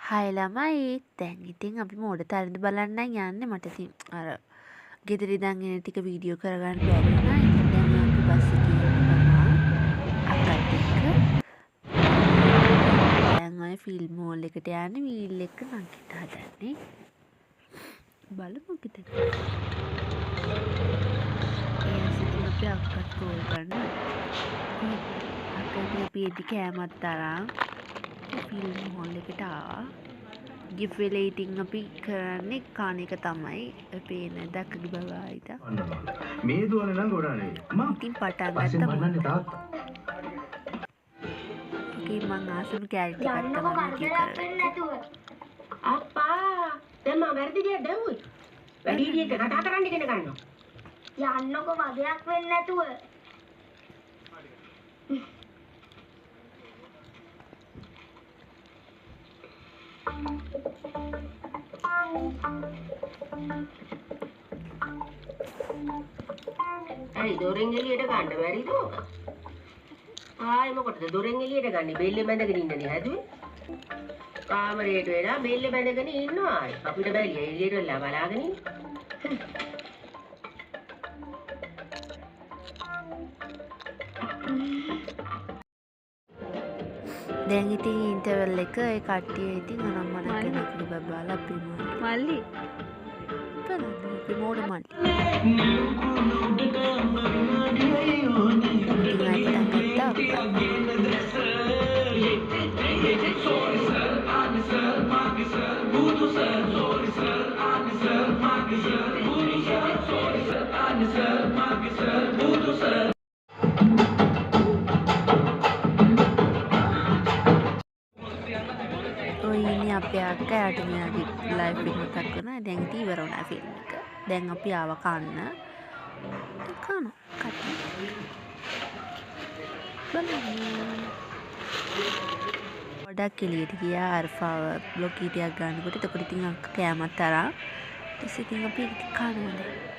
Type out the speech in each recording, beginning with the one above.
Hi ළමයි දැන් ඉතින් අපි මෝඩ තරඳ බලන්නයි යන්නේ මට ඉතින් අර ගෙදර ඉඳන් එන ටික වීඩියෝ කරගන්න බැරි වුණා. ඉතින් දැන් අපි බස් එකේ යනවා අක්කත් එක්ක. දැන් ඔය ෆිල්ම් මෝල් එකට යන්නේ වීල් එක නගින්න හදන්නේ. බලමු ගෙදර. ඊයසින් අපි අක්කත් කෝල් කරනවා. අක්කත් අපි එදි කෑමත් අරන් ෆිල්ම් මෝල් එකට ආවා. ගිෆ්ට් වෙලේ ඉතින් අපි කරන්නේ කන එක තමයි. පේන දක්කගේ බබායිට. මේ දුවන නම් ගොඩානේ. අම්මා. ඉතින් පටන් පස්සේ ගත්තා බලන්න තාත්තා. මම ආසම කැරට් එකක් තමයි කරන්නේ. අප්පා දැන් මම වැරදි දෙයක් දැව්වොත් වැඩි ඉඩියට කතා කරන්න ඉගෙන ගන්නවා. යන්නකො වගයක් වෙන්නේ නැතුව. ඇයි දොරෙන් එළියට ගන්න බැරිද ඔක? ආයෙ මොකටද දොරෙන් එළියට ගන්නේ? බෙල්ලේ බැඳගෙන ඉන්නනේ හැදුවේ. කාමරේට වෙලා බෙල්ලේ බැඳගෙන ඉන්නවා. අපිට බැලිය එළියට වෙලා බලාගෙන ඉන්න. දැන් ඉතින් ඉන්ටර්වල් එක ඒ කට්ටිය ඉතින් අනම්මන කෙනෙක්ගේ බබාලා අපි මල්ලි බලන්න අපි මෝඩ මල්ලි. ඉතින් ආයෙ පටන් ගත්තා අප්පා. ඔය ඉන්නේ අපේ අක්කා යාට මෙයාගේ ලයිෆ් එක මතක් කරනවා. දැන් ඉතින් ඉවර වුණා ෆිල්ම් එක. දැන් අපි ආව කන්න. කන කට්ටිය. බලන්න. ගොඩක් එළියට ගියා අර්ෆාව බ්ලොග් කීටියක් ගන්නකොට. එතකොට ඉතින් අක්කා කෑමත් අරන් ඊට ඉතින් අපි කනවා දැන්.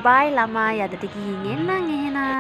බයි ළමයි අදට ගිහින් එන්නම් එහෙනම්.